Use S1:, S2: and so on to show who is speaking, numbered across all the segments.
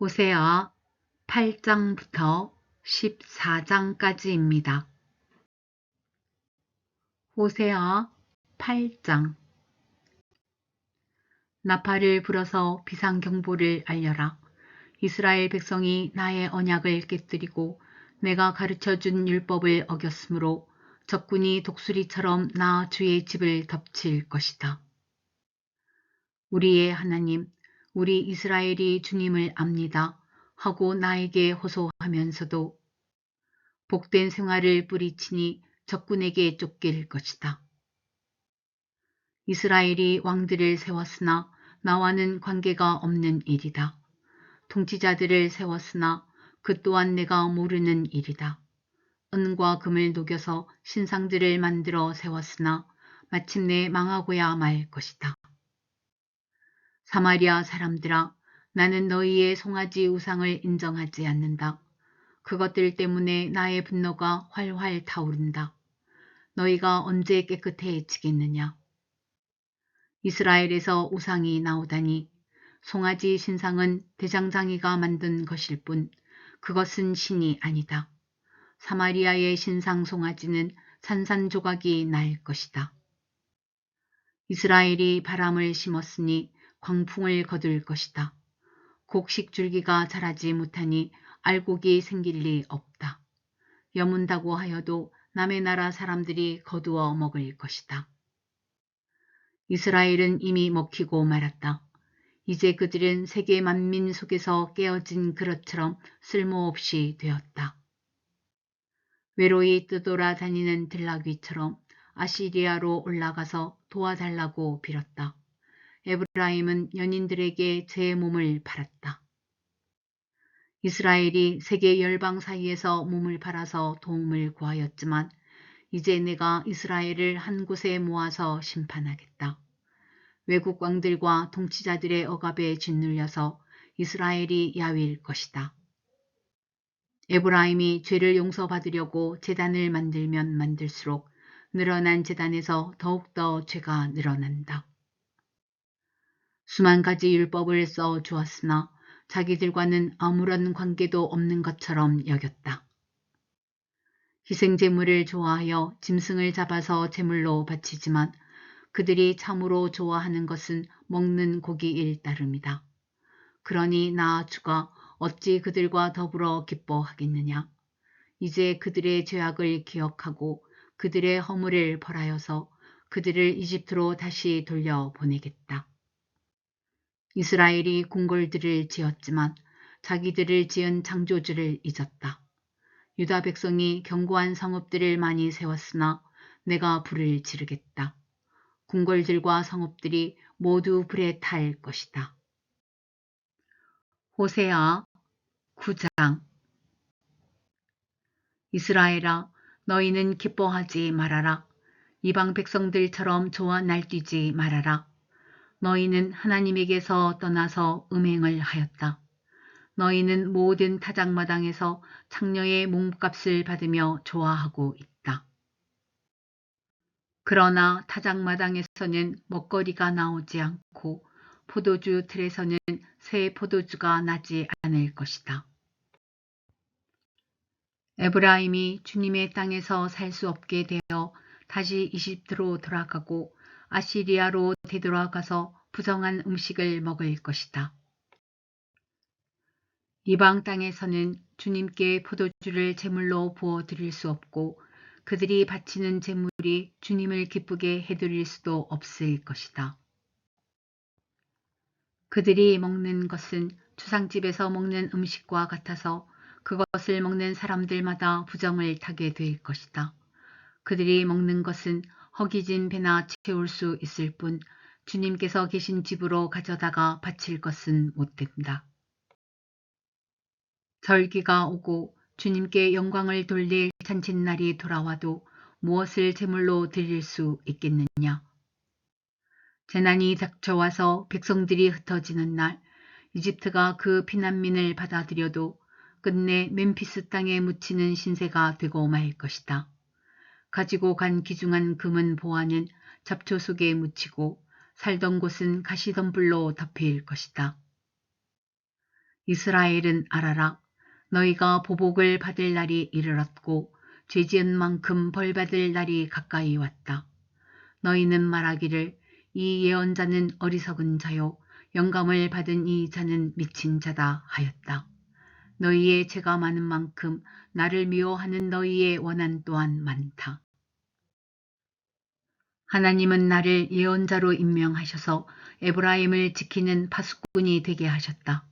S1: 호세아 8장부터 14장까지입니다. 호세아 8장. 나팔을 불어서 비상경보를 알려라. 이스라엘 백성이 나의 언약을 깨뜨리고 내가 가르쳐준 율법을 어겼으므로 적군이 독수리처럼 나 주의 집을 덮칠 것이다. 우리의 하나님, 우리 이스라엘이 주님을 압니다 하고 나에게 호소하면서도 복된 생활을 뿌리치니 적군에게 쫓길 것이다. 이스라엘이 왕들을 세웠으나 나와는 관계가 없는 일이다. 통치자들을 세웠으나 그 또한 내가 모르는 일이다. 은과 금을 녹여서 신상들을 만들어 세웠으나 마침내 망하고야 말 것이다. 사마리아 사람들아, 나는 너희의 송아지 우상을 인정하지 않는다. 그것들 때문에 나의 분노가 활활 타오른다. 너희가 언제 깨끗해지겠느냐. 이스라엘에서 우상이 나오다니 송아지 신상은 대장장이가 만든 것일 뿐 그것은 신이 아니다. 사마리아의 신상 송아지는 산산조각이 날 것이다. 이스라엘이 바람을 심었으니 광풍을 거둘 것이다. 곡식줄기가 자라지 못하니 알곡이 생길 리 없다. 여문다고 하여도 남의 나라 사람들이 거두어 먹을 것이다. 이스라엘은 이미 먹히고 말았다. 이제 그들은 세계 만민 속에서 깨어진 그릇처럼 쓸모없이 되었다. 외로이 뜨돌아다니는 들나귀처럼 아시리아로 올라가서 도와달라고 빌었다. 에브라임은 연인들에게 제 몸을 팔았다. 이스라엘이 세계 열방 사이에서 몸을 팔아서 도움을 구하였지만 이제 내가 이스라엘을 한 곳에 모아서 심판하겠다. 외국 왕들과 통치자들의 억압에 짓눌려서 이스라엘이 야위일 것이다. 에브라임이 죄를 용서받으려고 제단을 만들면 만들수록 늘어난 제단에서 더욱더 죄가 늘어난다. 수만 가지 율법을 써 주었으나 자기들과는 아무런 관계도 없는 것처럼 여겼다. 희생제물을 좋아하여 짐승을 잡아서 제물로 바치지만 그들이 참으로 좋아하는 것은 먹는 고기일 따름이다. 그러니 나 주가 어찌 그들과 더불어 기뻐하겠느냐. 이제 그들의 죄악을 기억하고 그들의 허물을 벌하여서 그들을 이집트로 다시 돌려보내겠다. 이스라엘이 궁궐들을 지었지만 자기들을 지은 창조주를 잊었다. 유다 백성이 견고한 성읍들을 많이 세웠으나 내가 불을 지르겠다. 궁궐들과 성읍들이 모두 불에 탈 것이다. 호세아 9장. 이스라엘아, 너희는 기뻐하지 말아라. 이방 백성들처럼 좋아 날뛰지 말아라. 너희는 하나님에게서 떠나서 음행을 하였다. 너희는 모든 타작마당에서 창녀의 몸값을 받으며 좋아하고 있다. 그러나 타작마당에서는 먹거리가 나오지 않고 포도주 틀에서는 새 포도주가 나지 않을 것이다. 에브라임이 주님의 땅에서 살 수 없게 되어 다시 이집트로 돌아가고 아시리아로 되돌아가서 부정한 음식을 먹을 것이다. 이방 땅에서는 주님께 포도주를 제물로 부어 드릴 수 없고 그들이 바치는 제물이 주님을 기쁘게 해드릴 수도 없을 것이다. 그들이 먹는 것은 추상집에서 먹는 음식과 같아서 그것을 먹는 사람들마다 부정을 타게 될 것이다. 그들이 먹는 것은 허기진 배나 채울 수 있을 뿐 주님께서 계신 집으로 가져다가 바칠 것은 못 된다. 절기가 오고 주님께 영광을 돌릴 잔칫날이 돌아와도 무엇을 제물로 드릴 수 있겠느냐. 재난이 닥쳐와서 백성들이 흩어지는 날 이집트가 그 피난민을 받아들여도 끝내 멤피스 땅에 묻히는 신세가 되고 말 것이다. 가지고 간 귀중한 금은 보화는 잡초 속에 묻히고 살던 곳은 가시덤불로 덮일 것이다. 이스라엘은 알아라. 너희가 보복을 받을 날이 이르렀고 죄지은 만큼 벌받을 날이 가까이 왔다. 너희는 말하기를 이 예언자는 어리석은 자요 영감을 받은 이 자는 미친 자다 하였다. 너희의 죄가 많은 만큼 나를 미워하는 너희의 원한 또한 많다. 하나님은 나를 예언자로 임명하셔서 에브라임을 지키는 파수꾼이 되게 하셨다.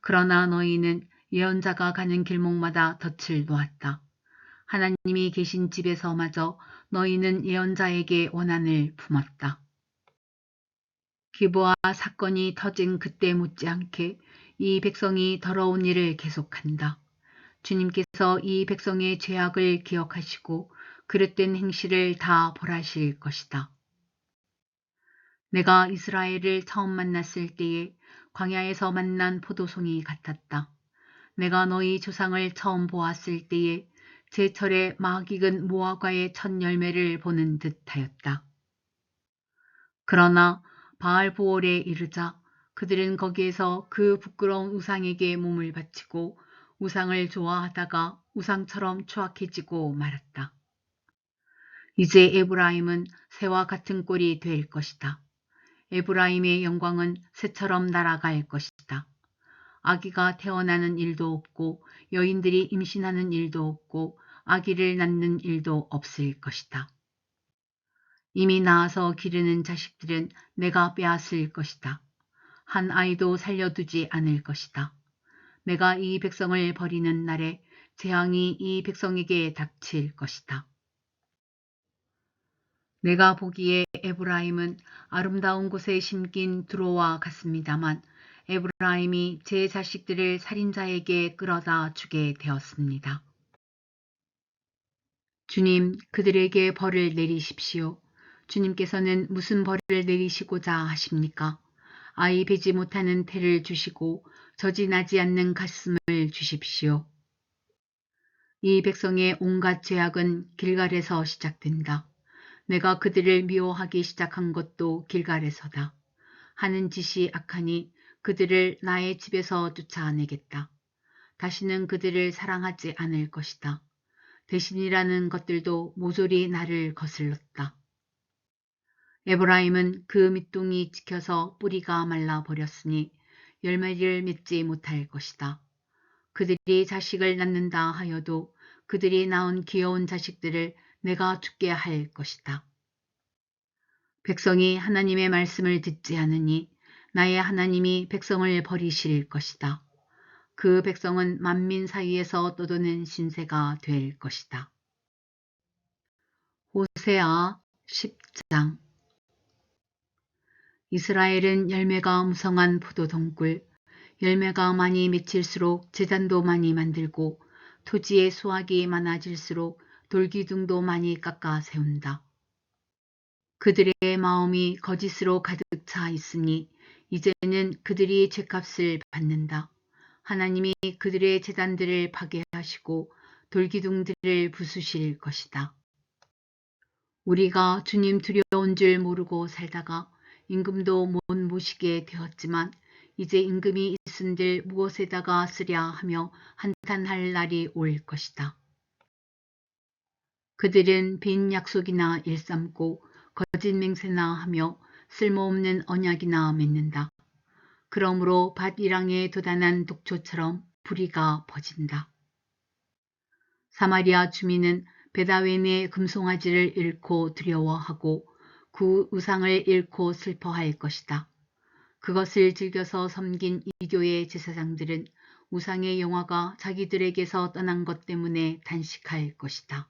S1: 그러나 너희는 예언자가 가는 길목마다 덫을 놓았다. 하나님이 계신 집에서마저 너희는 예언자에게 원한을 품었다. 기브아 사건이 터진 그때 못지않게 이 백성이 더러운 일을 계속한다. 주님께서 이 백성의 죄악을 기억하시고 그릇된 행실을 다 벌하실 것이다. 내가 이스라엘을 처음 만났을 때에 광야에서 만난 포도송이 같았다. 내가 너희 조상을 처음 보았을 때에 제철에 막 익은 무화과의 첫 열매를 보는 듯하였다. 그러나 바알보올에 이르자 그들은 거기에서 그 부끄러운 우상에게 몸을 바치고 우상을 좋아하다가 우상처럼 추악해지고 말았다. 이제 에브라임은 새와 같은 꼴이 될 것이다. 에브라임의 영광은 새처럼 날아갈 것이다. 아기가 태어나는 일도 없고 여인들이 임신하는 일도 없고 아기를 낳는 일도 없을 것이다. 이미 낳아서 기르는 자식들은 내가 빼앗을 것이다. 한 아이도 살려두지 않을 것이다. 내가 이 백성을 버리는 날에 재앙이 이 백성에게 닥칠 것이다. 내가 보기에 에브라임은 아름다운 곳에 심긴 두로와 같습니다만 에브라임이 제 자식들을 살인자에게 끌어다 주게 되었습니다. 주님, 그들에게 벌을 내리십시오. 주님께서는 무슨 벌을 내리시고자 하십니까? 아이 베지 못하는 태를 주시고 젖이 나지 않는 가슴을 주십시오. 이 백성의 온갖 죄악은 길갈에서 시작된다. 내가 그들을 미워하기 시작한 것도 길갈에서다. 하는 짓이 악하니 그들을 나의 집에서 쫓아내겠다. 다시는 그들을 사랑하지 않을 것이다. 대신이라는 것들도 모조리 나를 거슬렀다. 에브라임은 그 밑둥이 찍혀서 뿌리가 말라버렸으니 열매를 맺지 못할 것이다. 그들이 자식을 낳는다 하여도 그들이 낳은 귀여운 자식들을 내가 죽게 할 것이다. 백성이 하나님의 말씀을 듣지 않으니 나의 하나님이 백성을 버리실 것이다. 그 백성은 만민 사이에서 떠도는 신세가 될 것이다. 호세아 10장. 이스라엘은 열매가 무성한 포도동굴, 열매가 많이 맺힐수록 제단도 많이 만들고 토지의 수확이 많아질수록 돌기둥도 많이 깎아 세운다. 그들의 마음이 거짓으로 가득 차 있으니 이제는 그들이 죗값을 받는다. 하나님이 그들의 제단들을 파괴하시고 돌기둥들을 부수실 것이다. 우리가 주님 두려운 줄 모르고 살다가 임금도 못 모시게 되었지만 이제 임금이 있은들 무엇에다가 쓰랴 하며 한탄할 날이 올 것이다. 그들은 빈 약속이나 일삼고 거짓 맹세나 하며 쓸모없는 언약이나 맺는다. 그러므로 밭이랑에 돋아난 독초처럼 불의가 퍼진다. 사마리아 주민은 베다웬의 금송아지를 잃고 두려워하고 그 우상을 잃고 슬퍼할 것이다. 그것을 즐겨서 섬긴 이교의 제사장들은 우상의 영화가 자기들에게서 떠난 것 때문에 단식할 것이다.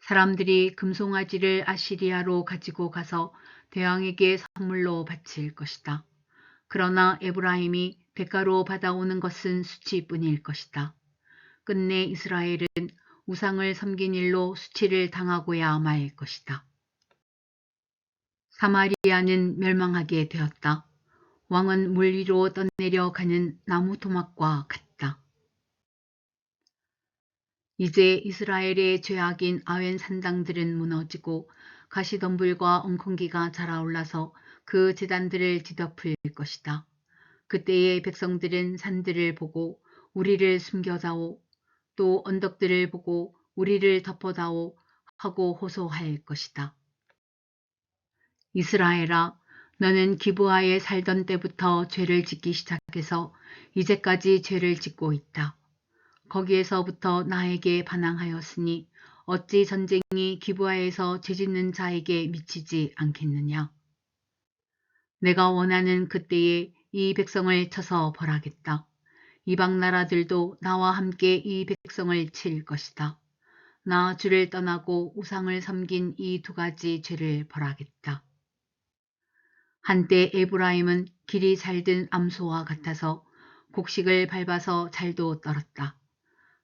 S1: 사람들이 금송아지를 아시리아로 가지고 가서 대왕에게 선물로 바칠 것이다. 그러나 에브라임이 대가로 받아오는 것은 수치뿐일 것이다. 끝내 이스라엘은 우상을 섬긴 일로 수치를 당하고야 말 것이다. 사마리아는 멸망하게 되었다. 왕은 물 위로 떠내려가는 나무 토막과 같다. 이제 이스라엘의 죄악인 아웬 산당들은 무너지고 가시덤불과 엉겅기가 자라올라서 그 제단들을 뒤덮을 것이다. 그때의 백성들은 산들을 보고 우리를 숨겨다오, 또 언덕들을 보고 우리를 덮어다오 하고 호소할 것이다. 이스라엘아, 너는 기브아에 살던 때부터 죄를 짓기 시작해서 이제까지 죄를 짓고 있다. 거기에서부터 나에게 반항하였으니 어찌 전쟁이 기브아에서 죄짓는 자에게 미치지 않겠느냐. 내가 원하는 그때에 이 백성을 쳐서 벌하겠다. 이방 나라들도 나와 함께 이 백성을 칠 것이다. 나 주를 떠나고 우상을 섬긴 이 두 가지 죄를 벌하겠다. 한때 에브라임은 길이 잘든 암소와 같아서 곡식을 밟아서 잘도 떨었다.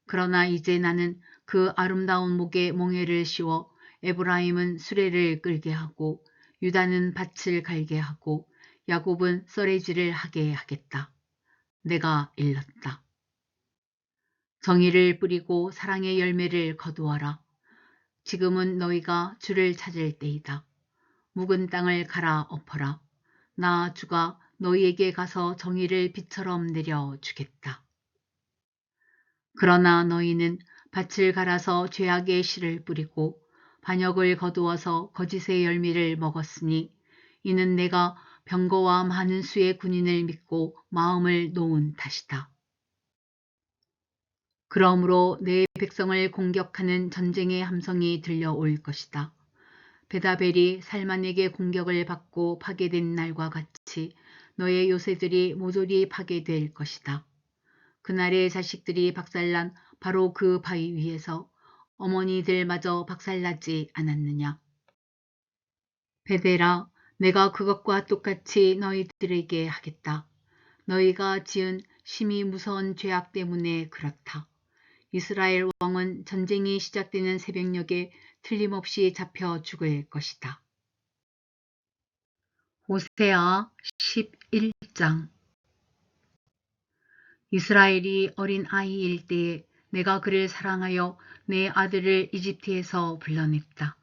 S1: 그러나 이제 나는 그 아름다운 목에 몽에를 씌워 에브라임은 수레를 끌게 하고 유다는 밭을 갈게 하고 야곱은 썰매질을 하게 하겠다. 내가 일렀다. 정의를 뿌리고 사랑의 열매를 거두어라. 지금은 너희가 주를 찾을 때이다. 묵은 땅을 갈아 엎어라. 나 주가 너희에게 가서 정의를 비처럼 내려주겠다. 그러나 너희는 밭을 갈아서 죄악의 씨를 뿌리고 반역을 거두어서 거짓의 열매를 먹었으니 이는 내가 병거와 많은 수의 군인을 믿고 마음을 놓은 탓이다. 그러므로 내 백성을 공격하는 전쟁의 함성이 들려올 것이다. 베다벨이 살만에게 공격을 받고 파괴된 날과 같이 너의 요새들이 모조리 파괴될 것이다. 그날의 자식들이 박살난 바로 그 바위 위에서 어머니들마저 박살나지 않았느냐. 베델아, 내가 그것과 똑같이 너희들에게 하겠다. 너희가 지은 심히 무서운 죄악 때문에 그렇다. 이스라엘 왕은 전쟁이 시작되는 새벽녘에 틀림없이 잡혀 죽을 것이다. 호세아 11장. 이스라엘이 어린 아이일 때에 내가 그를 사랑하여 내 아들을 이집트에서 불러냈다.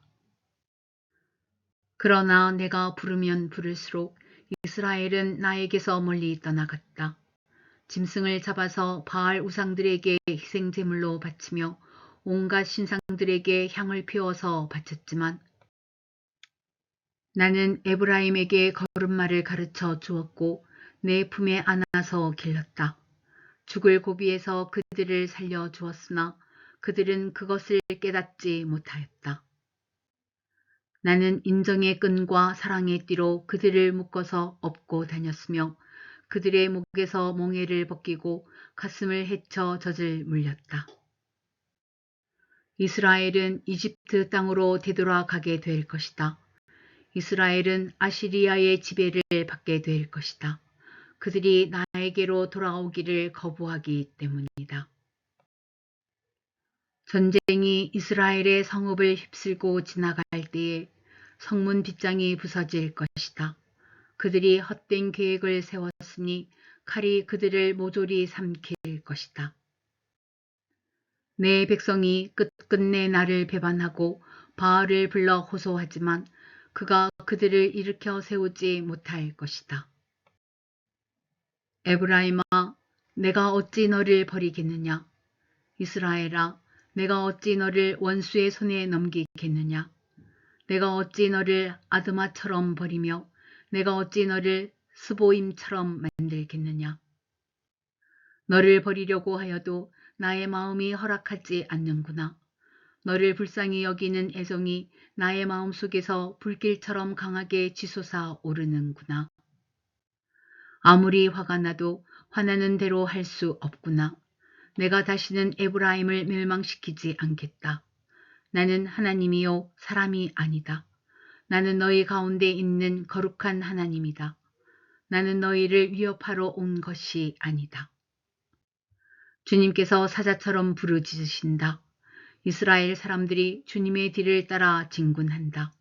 S1: 그러나 내가 부르면 부를수록 이스라엘은 나에게서 멀리 떠나갔다. 짐승을 잡아서 바알 우상들에게 희생제물로 바치며 온갖 신상들에게 향을 피워서 바쳤지만 나는 에브라임에게 걸음마를 가르쳐 주었고 내 품에 안아서 길렀다. 죽을 고비에서 그들을 살려 주었으나 그들은 그것을 깨닫지 못하였다. 나는 인정의 끈과 사랑의 띠로 그들을 묶어서 업고 다녔으며 그들의 목에서 몽에를 벗기고 가슴을 헤쳐 젖을 물렸다. 이스라엘은 이집트 땅으로 되돌아가게 될 것이다. 이스라엘은 아시리아의 지배를 받게 될 것이다. 그들이 나에게로 돌아오기를 거부하기 때문이다. 전쟁이 이스라엘의 성읍을 휩쓸고 지나갈 때에 성문 빗장이 부서질 것이다. 그들이 헛된 계획을 세웠으니 칼이 그들을 모조리 삼킬 것이다. 내 백성이 끝끝내 나를 배반하고 바알을 불러 호소하지만 그가 그들을 일으켜 세우지 못할 것이다. 에브라임아, 내가 어찌 너를 버리겠느냐. 이스라엘아, 내가 어찌 너를 원수의 손에 넘기겠느냐. 내가 어찌 너를 아드마처럼 버리며 내가 어찌 너를 스보임처럼 만들겠느냐. 너를 버리려고 하여도 나의 마음이 허락하지 않는구나. 너를 불쌍히 여기는 애정이 나의 마음속에서 불길처럼 강하게 치솟아 오르는구나. 아무리 화가 나도 화나는 대로 할 수 없구나. 내가 다시는 에브라임을 멸망시키지 않겠다. 나는 하나님이요 사람이 아니다. 나는 너희 가운데 있는 거룩한 하나님이다. 나는 너희를 위협하러 온 것이 아니다. 주님께서 사자처럼 부르짖으신다. 이스라엘 사람들이 주님의 뒤를 따라 진군한다.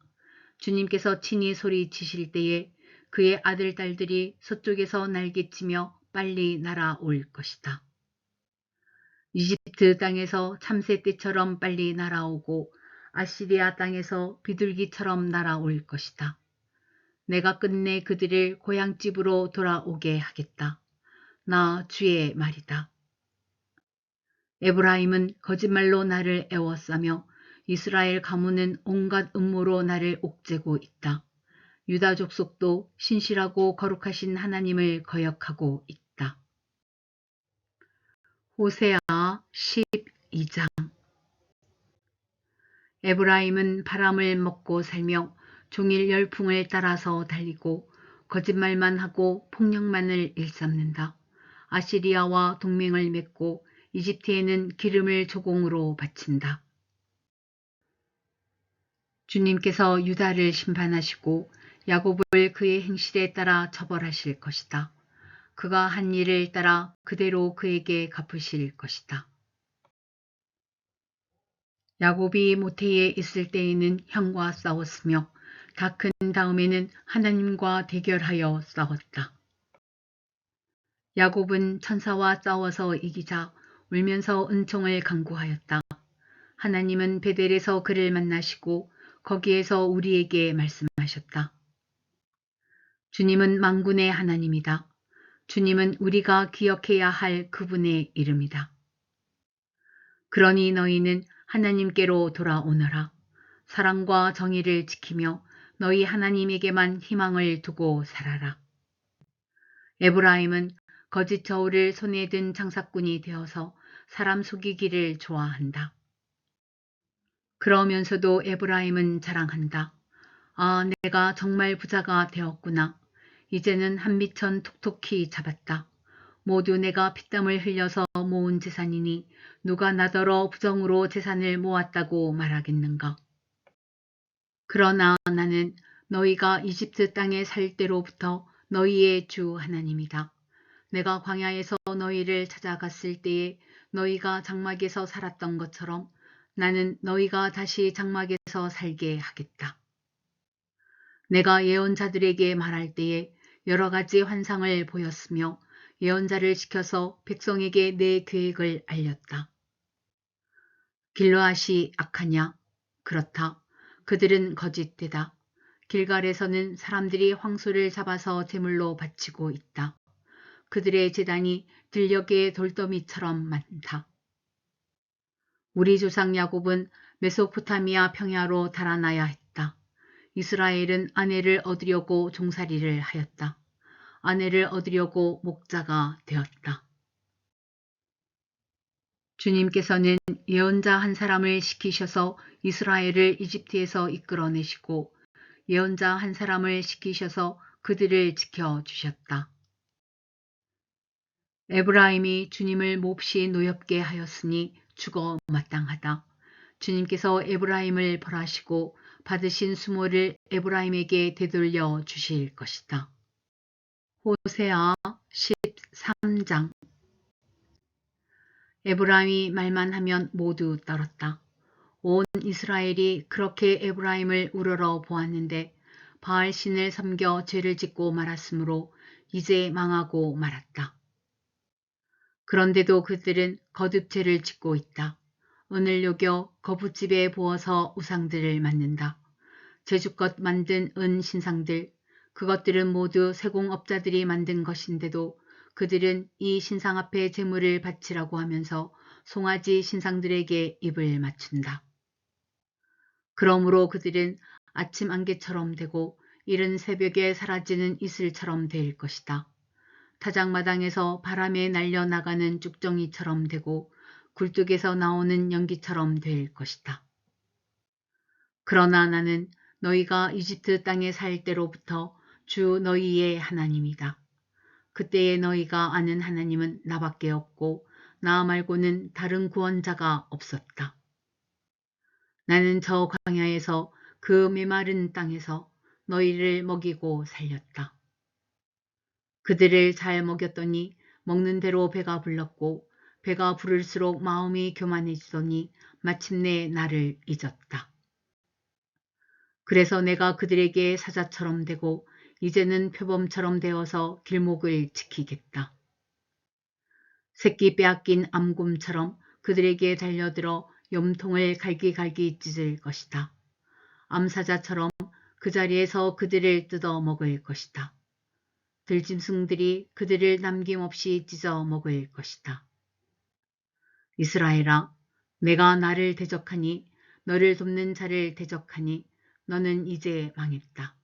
S1: 주님께서 친히 소리치실 때에 그의 아들, 딸들이 서쪽에서 날개치며 빨리 날아올 것이다. 이집트 땅에서 참새떼처럼 빨리 날아오고 아시리아 땅에서 비둘기처럼 날아올 것이다. 내가 끝내 그들을 고향집으로 돌아오게 하겠다. 나 주의 말이다. 에브라임은 거짓말로 나를 애워싸며 이스라엘 가문은 온갖 음모로 나를 옥죄고 있다. 유다 족속도 신실하고 거룩하신 하나님을 거역하고 있다. 호세아 12장. 에브라임은 바람을 먹고 살며 종일 열풍을 따라서 달리고 거짓말만 하고 폭력만을 일삼는다. 아시리아와 동맹을 맺고 이집트에는 기름을 조공으로 바친다. 주님께서 유다를 심판하시고 야곱을 그의 행실에 따라 처벌하실 것이다. 그가 한 일을 따라 그대로 그에게 갚으실 것이다. 야곱이 모태에 있을 때에는 형과 싸웠으며 다 큰 다음에는 하나님과 대결하여 싸웠다. 야곱은 천사와 싸워서 이기자 울면서 은총을 간구하였다. 하나님은 베델에서 그를 만나시고 거기에서 우리에게 말씀하셨다. 주님은 만군의 하나님이다. 주님은 우리가 기억해야 할 그분의 이름이다. 그러니 너희는 하나님께로 돌아오너라. 사랑과 정의를 지키며 너희 하나님에게만 희망을 두고 살아라. 에브라임은 거짓 저울을 손에 든 장사꾼이 되어서 사람 속이기를 좋아한다. 그러면서도 에브라임은 자랑한다. 아, 내가 정말 부자가 되었구나. 이제는 한미천 톡톡히 잡았다. 모두 내가 피땀을 흘려서 모은 재산이니 누가 나더러 부정으로 재산을 모았다고 말하겠는가. 그러나 나는 너희가 이집트 땅에 살 때로부터 너희의 주 하나님이다. 내가 광야에서 너희를 찾아갔을 때에 너희가 장막에서 살았던 것처럼 나는 너희가 다시 장막에서 살게 하겠다. 내가 예언자들에게 말할 때에 여러 가지 환상을 보였으며 예언자를 시켜서 백성에게 내 계획을 알렸다. 길르앗이 악하냐? 그렇다. 그들은 거짓되다. 길갈에서는 사람들이 황소를 잡아서 제물로 바치고 있다. 그들의 제단이 들녘의 돌더미처럼 많다. 우리 조상 야곱은 메소포타미아 평야로 달아나야 했다. 이스라엘은 아내를 얻으려고 종살이를 하였다. 아내를 얻으려고 목자가 되었다. 주님께서는 예언자 한 사람을 시키셔서 이스라엘을 이집트에서 이끌어내시고 예언자 한 사람을 시키셔서 그들을 지켜주셨다. 에브라임이 주님을 몹시 노엽게 하였으니 죽어 마땅하다. 주님께서 에브라임을 벌하시고 받으신 수모를 에브라임에게 되돌려 주실 것이다. 호세아 13장. 에브라임이 말만 하면 모두 떨었다. 온 이스라엘이 그렇게 에브라임을 우러러 보았는데 바알신을 섬겨 죄를 짓고 말았으므로 이제 망하고 말았다. 그런데도 그들은 거듭 죄를 짓고 있다. 은을 녹여 거붓집에 부어서 우상들을 만든다. 제주껏 만든 은 신상들, 그것들은 모두 세공업자들이 만든 것인데도 그들은 이 신상 앞에 제물을 바치라고 하면서 송아지 신상들에게 입을 맞춘다. 그러므로 그들은 아침 안개처럼 되고 이른 새벽에 사라지는 이슬처럼 될 것이다. 타작마당에서 바람에 날려나가는 쭉정이처럼 되고 굴뚝에서 나오는 연기처럼 될 것이다. 그러나 나는 너희가 이집트 땅에 살 때로부터 주 너희의 하나님이다. 그때에 너희가 아는 하나님은 나밖에 없고 나 말고는 다른 구원자가 없었다. 나는 저 광야에서 그 메마른 땅에서 너희를 먹이고 살렸다. 그들을 잘 먹였더니 먹는 대로 배가 불렀고 배가 부를수록 마음이 교만해지더니 마침내 나를 잊었다. 그래서 내가 그들에게 사자처럼 되고 이제는 표범처럼 되어서 길목을 지키겠다. 새끼 빼앗긴 암곰처럼 그들에게 달려들어 염통을 갈기갈기 찢을 것이다. 암사자처럼 그 자리에서 그들을 뜯어 먹을 것이다. 들짐승들이 그들을 남김없이 찢어 먹을 것이다. 이스라엘아, 내가 나를 대적하니 너를 돕는 자를 대적하니 너는 이제 망했다.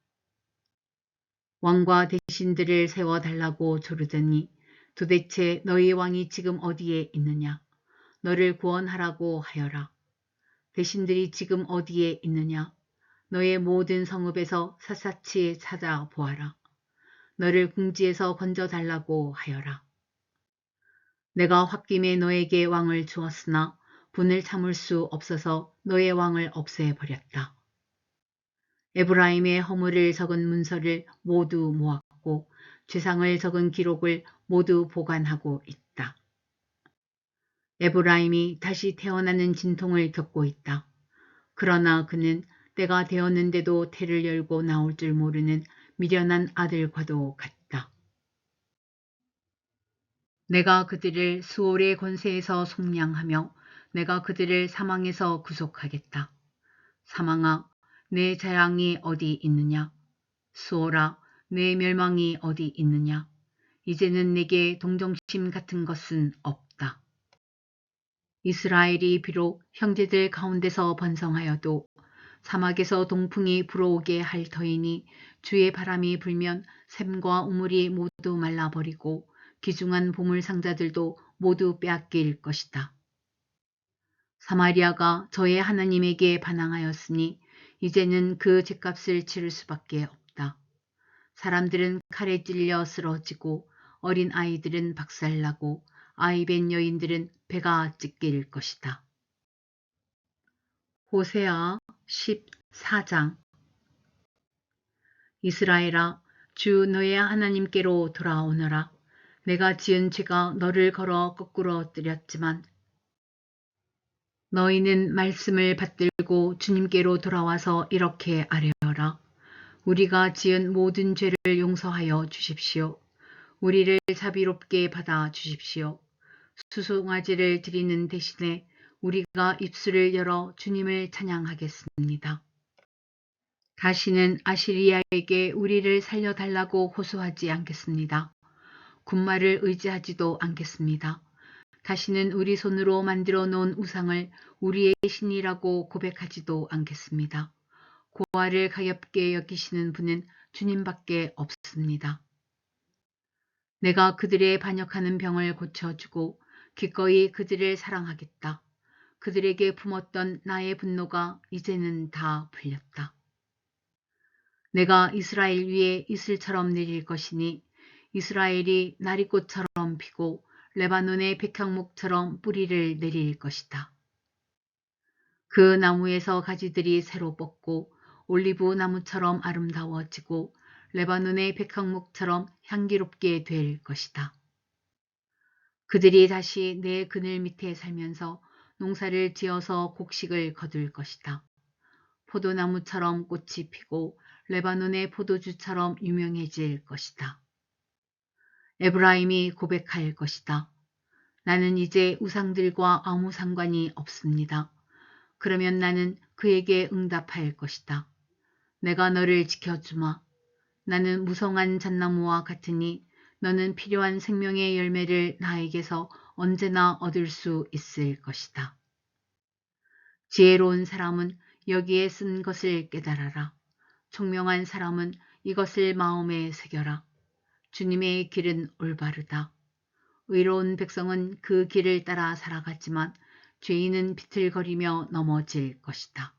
S1: 왕과 대신들을 세워달라고 조르더니 도대체 너희 왕이 지금 어디에 있느냐? 너를 구원하라고 하여라. 대신들이 지금 어디에 있느냐? 너의 모든 성읍에서 샅샅이 찾아보아라. 너를 궁지에서 건져달라고 하여라. 내가 홧김에 너에게 왕을 주었으나 분을 참을 수 없어서 너의 왕을 없애버렸다. 에브라임의 허물을 적은 문서를 모두 모았고 죄상을 적은 기록을 모두 보관하고 있다. 에브라임이 다시 태어나는 진통을 겪고 있다. 그러나 그는 때가 되었는데도 태를 열고 나올 줄 모르는 미련한 아들과도 같다. 내가 그들을 수올의 권세에서 속량하며 내가 그들을 사망에서 구속하겠다. 사망아, 내 재앙이 어디 있느냐? 수올아, 내 멸망이 어디 있느냐? 이제는 내게 동정심 같은 것은 없다. 이스라엘이 비록 형제들 가운데서 번성하여도 사막에서 동풍이 불어오게 할 터이니 주의 바람이 불면 샘과 우물이 모두 말라버리고 귀중한 보물 상자들도 모두 빼앗길 것이다. 사마리아가 저의 하나님에게 반항하였으니 이제는 그 죗값을 치를 수밖에 없다. 사람들은 칼에 찔려 쓰러지고 어린 아이들은 박살나고 아이벤 여인들은 배가 찢길 것이다. 호세아 14장. 이스라엘아, 주 너의 하나님께로 돌아오너라. 내가 지은 죄가 너를 걸어 거꾸로 뜨렸지만 너희는 말씀을 받들고 주님께로 돌아와서 이렇게 아뢰어라. 우리가 지은 모든 죄를 용서하여 주십시오. 우리를 자비롭게 받아 주십시오. 수송아지를 드리는 대신에 우리가 입술을 열어 주님을 찬양하겠습니다. 다시는 아시리아에게 우리를 살려달라고 호소하지 않겠습니다. 군마를 의지하지도 않겠습니다. 다시는 우리 손으로 만들어 놓은 우상을 우리의 신이라고 고백하지도 않겠습니다. 고아를 가엾게 여기시는 분은 주님밖에 없습니다. 내가 그들의 반역하는 병을 고쳐주고 기꺼이 그들을 사랑하겠다. 그들에게 품었던 나의 분노가 이제는 다 풀렸다. 내가 이스라엘 위에 이슬처럼 내릴 것이니 이스라엘이 나리꽃처럼 피고 레바논의 백향목처럼 뿌리를 내릴 것이다. 그 나무에서 가지들이 새로 뻗고 올리브 나무처럼 아름다워지고 레바논의 백향목처럼 향기롭게 될 것이다. 그들이 다시 내 그늘 밑에 살면서 농사를 지어서 곡식을 거둘 것이다. 포도나무처럼 꽃이 피고 레바논의 포도주처럼 유명해질 것이다. 에브라임이 고백할 것이다. 나는 이제 우상들과 아무 상관이 없습니다. 그러면 나는 그에게 응답할 것이다. 내가 너를 지켜주마. 나는 무성한 잣나무와 같으니 너는 필요한 생명의 열매를 나에게서 언제나 얻을 수 있을 것이다. 지혜로운 사람은 여기에 쓴 것을 깨달아라. 총명한 사람은 이것을 마음에 새겨라. 주님의 길은 올바르다. 의로운 백성은 그 길을 따라 살아갔지만 죄인은 비틀거리며 넘어질 것이다.